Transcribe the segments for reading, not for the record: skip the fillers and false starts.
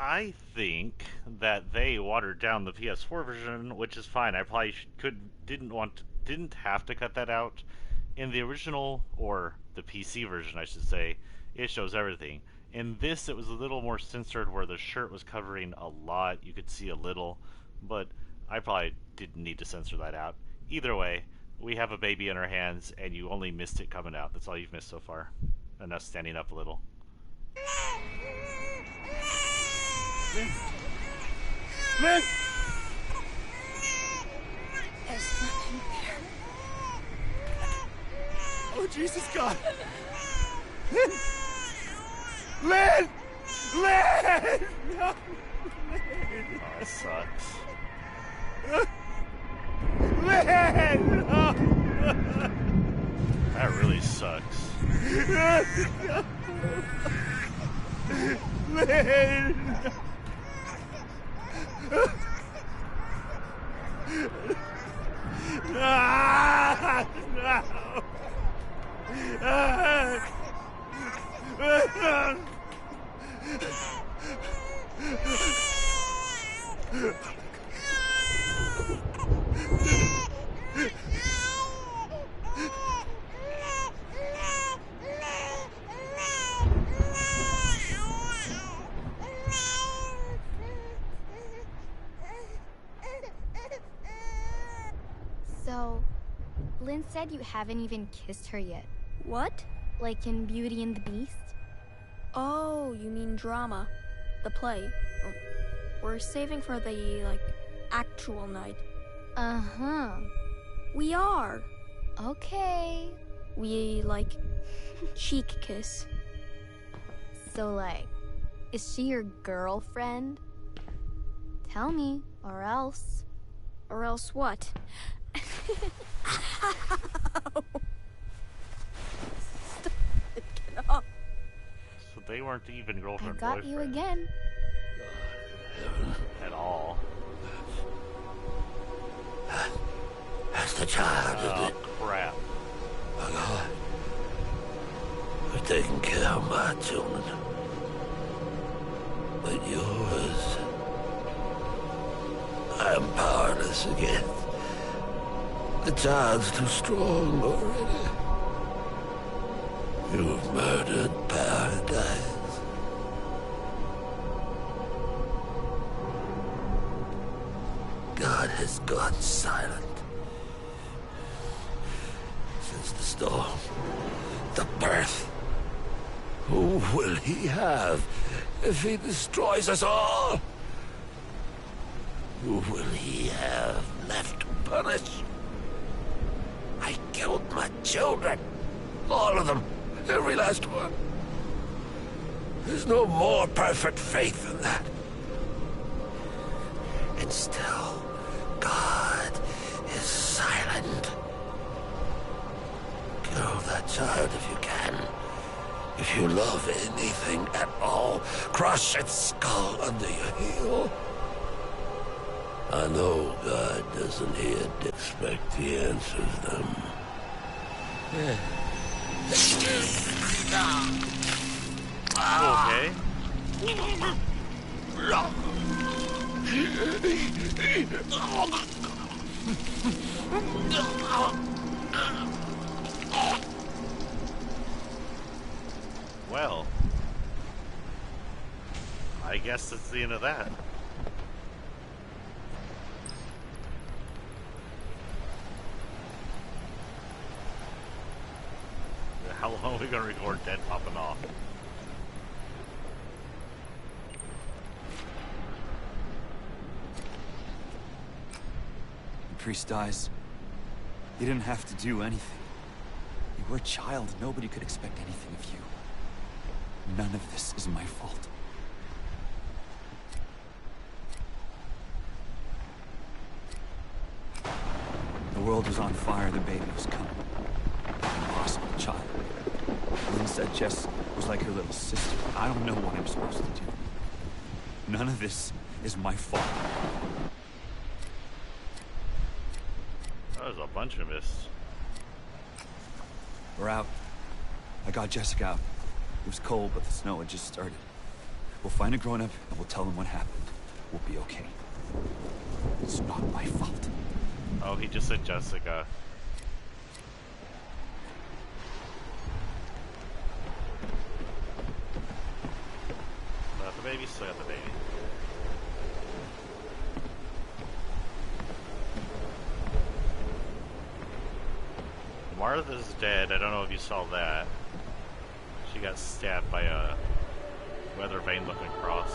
I think that they watered down the PS4 version, which is fine. I probably didn't have to cut that out. In the original, or the PC version, I should say, it shows everything. In this, it was a little more censored, where the shirt was covering a lot. You could see a little, but I probably didn't need to censor that out. Either way, we have a baby in our hands, and you only missed it coming out. That's all you've missed so far, and us standing up a little. Lynn! Lynn! There's nothing there. Oh, Jesus God! Lynn! Lynn! Lynn! No! Lynn! Oh, that sucks. Lynn! No! That really sucks. Lynn! Ah, no! So, Lynn said you haven't even kissed her yet. What? Like in Beauty and the Beast? Oh, you mean drama. The play. We're saving for the, actual night. Uh-huh. We are. Okay. We, cheek kiss. So, is she your girlfriend? Tell me, or else. Or else what? Stop it, get off. So they weren't even girlfriend I got boyfriend you again. at all. That's the child, isn't Oh it? crap! My God. We're taking care of my children. But yours, I am powerless again. The child's too strong already. You've murdered paradise. God has gone silent. Since the storm, the birth. Who will he have if he destroys us all? Who will he have left to punish? I killed my children. All of them. Every last one. There's no more perfect faith than that. And still, God is silent. Kill that child if you can. If you love anything at all, crush its skull under your heel. I know God doesn't here expect he answers them. Okay. Well, I guess that's the end of that. How long are we gonna record Dead popping off? The priest dies. You didn't have to do anything. You were a child. Nobody could expect anything of you. None of this is my fault. The world was on fire. The baby was coming. An impossible child. Lynn said Jess was like her little sister. I don't know what I'm supposed to do. None of this is my fault. That was a bunch of us. We're out. I got Jessica out. It was cold, but the snow had just started. We'll find a grown-up and we'll tell him what happened. We'll be okay. It's not my fault. Oh, he just said Jessica. Got the baby, still got the baby. Martha's dead. I don't know if you saw that. She got stabbed by a weather vane looking cross.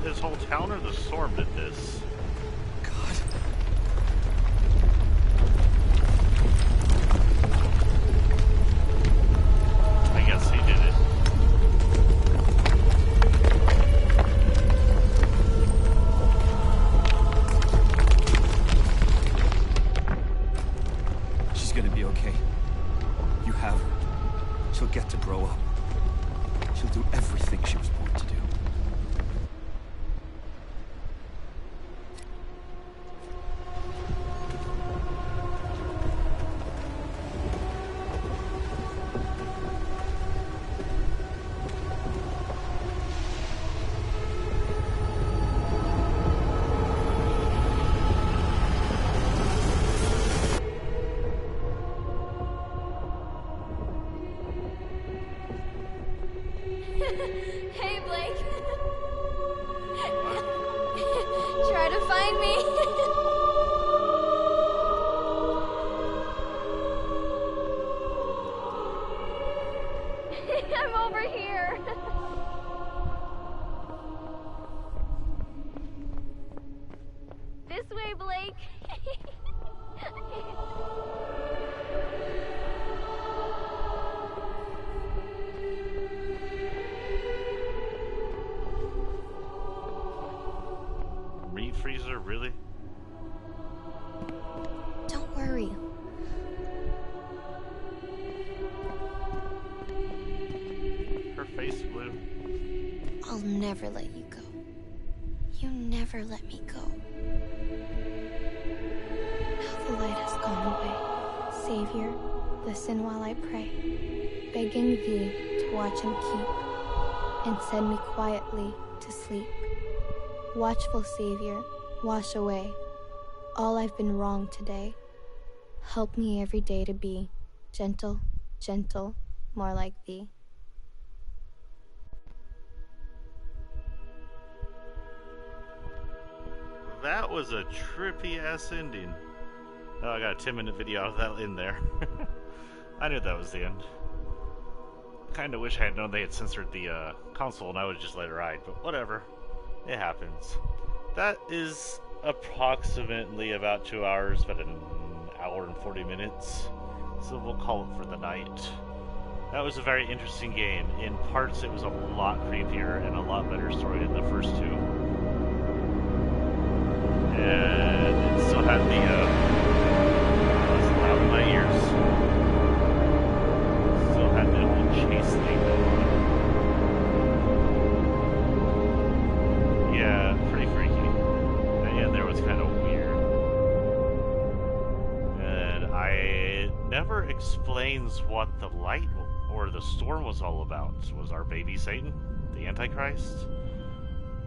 His whole town, or the storm did this? God. I guess he did it. She's gonna be okay. You have her. She'll get to grow up. She'll do everything she was born to do. Hey, Blake. Try to find me. I'm over here. This way, Blake. Meat freezer, really? Don't worry. Her face blue. I'll never let you go. You never let me go. Now the light has gone away. Savior, listen while I pray, begging thee to watch and keep, and send me quietly to sleep. Watchful Savior, wash away all I've been wrong today. Help me every day to be gentle, gentle, more like thee. That was a trippy ass ending. Oh, I got a 10-minute video of that in there. I knew that was the end. Kinda wish I had known they had censored the console and I would just let it ride, but whatever. It happens. That is approximately about 2 hours, but an hour and 40 minutes. So we'll call it for the night. That was a very interesting game. In parts, it was a lot creepier and a lot better story than the first two. And it still had the, it was loud in my ears. Still had the whole chase thing going on. Yeah, pretty freaky. That end there was kind of weird. And it never explains what the light or the storm was all about. Was our baby Satan the Antichrist?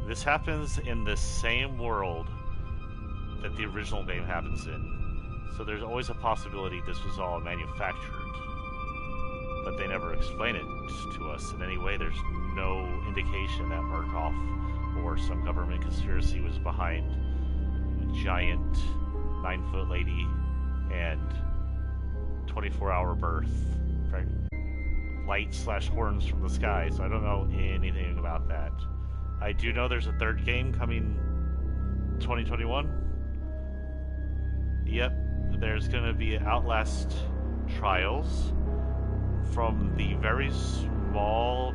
This happens in the same world that the original game happens in. So there's always a possibility this was all manufactured. But they never explain it to us in any way. There's no indication that Murkoff or some government conspiracy was behind a giant 9-foot lady and 24-hour birth. Light/horns from the sky, so I don't know anything about that. I do know there's a third game coming 2021. Yep, there's gonna be Outlast Trials. From the very small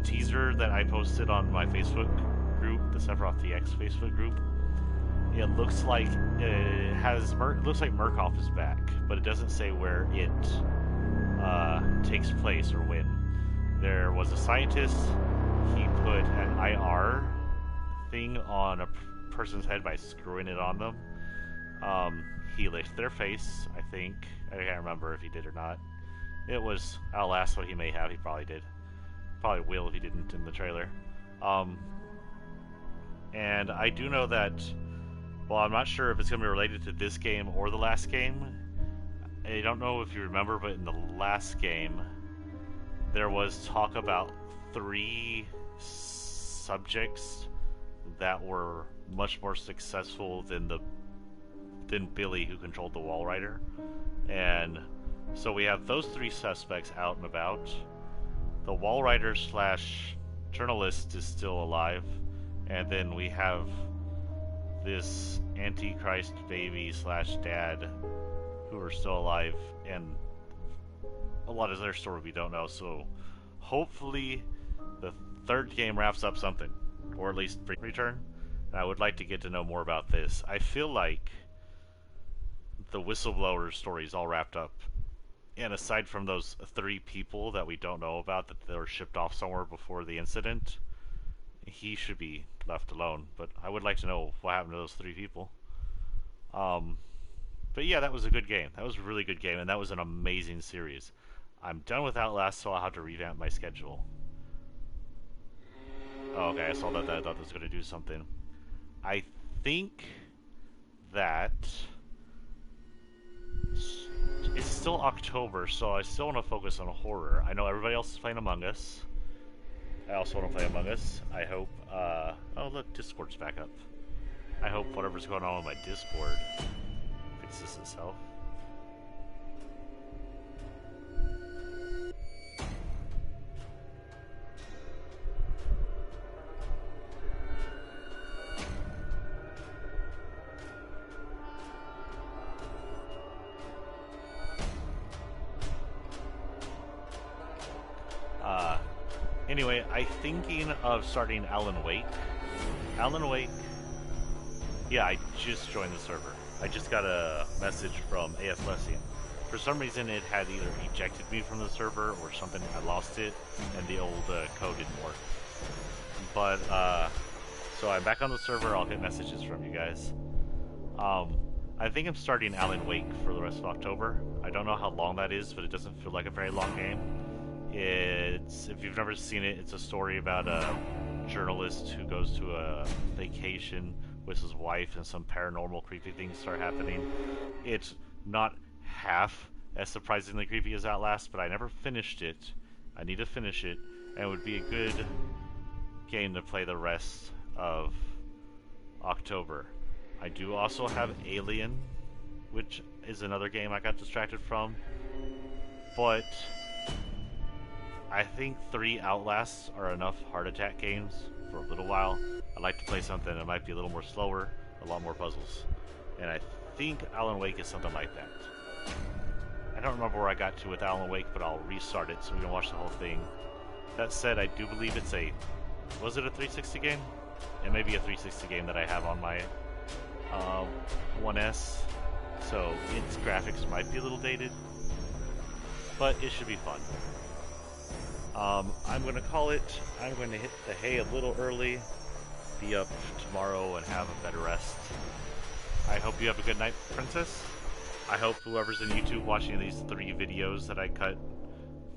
teaser that I posted on my Facebook group, the Sephiroth DX Facebook group, it looks like looks like Murkoff is back, but it doesn't say where it takes place or when. There was a scientist. He put an IR thing on a person's head by screwing it on them. He licked their face, I think. I can't remember if he did or not. It was Outlast, so he may have. He probably did. Probably will if he didn't in the trailer. And I do know that, well, I'm not sure if it's going to be related to this game or the last game. I don't know if you remember, but in the last game, there was talk about 3 subjects that were much more successful than Billy, who controlled the Wall Rider. And so we have those 3 suspects out and about. The Wall Rider / journalist is still alive. And then we have this Antichrist baby / dad who are still alive. And a lot of their story we don't know. So hopefully the 3rd game wraps up something. Or at least return. And I would like to get to know more about this. I feel like the whistleblower story is all wrapped up. And aside from those 3 people that we don't know about, that they were shipped off somewhere before the incident, he should be left alone. But I would like to know what happened to those 3 people. But yeah, that was a good game. That was a really good game, and that was an amazing series. I'm done with Outlast, so I'll have to revamp my schedule. Oh, okay, I saw that. I thought that was going to do something. I think that it's still October, so I still want to focus on horror. I know everybody else is playing Among Us. I also want to play Among Us. I hope, oh look, Discord's back up. I hope whatever's going on with my Discord fixes itself. Anyway, I'm thinking of starting Alan Wake. Alan Wake, yeah, I just joined the server. I just got a message from AS Lessian. For some reason, it had either ejected me from the server or something. I lost it, and the old code didn't work. But, so I'm back on the server. I'll get messages from you guys. I think I'm starting Alan Wake for the rest of October. I don't know how long that is, but it doesn't feel like a very long game. It's, if you've never seen it, it's a story about a journalist who goes to a vacation with his wife and some paranormal creepy things start happening. It's not half as surprisingly creepy as Outlast, but I never finished it. I need to finish it, and it would be a good game to play the rest of October. I do also have Alien, which is another game I got distracted from, but I think 3 Outlasts are enough heart attack games for a little while. I'd like to play something that might be a little more slower, a lot more puzzles. And I think Alan Wake is something like that. I don't remember where I got to with Alan Wake, but I'll restart it so we can watch the whole thing. That said, I do believe it's a... Was it a 360 game? It may be a 360 game that I have on my 1S. So its graphics might be a little dated, but it should be fun. I'm going to call it. I'm going to hit the hay a little early, be up tomorrow and have a better rest. I hope you have a good night, Princess. I hope whoever's in YouTube watching these 3 videos that I cut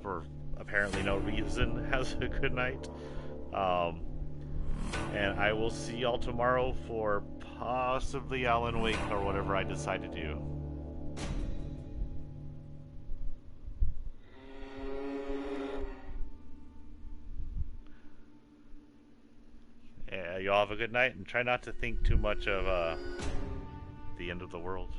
for apparently no reason has a good night. And I will see y'all tomorrow for possibly Alan Wake or whatever I decide to do. Yeah, y'all have a good night and try not to think too much of the end of the world.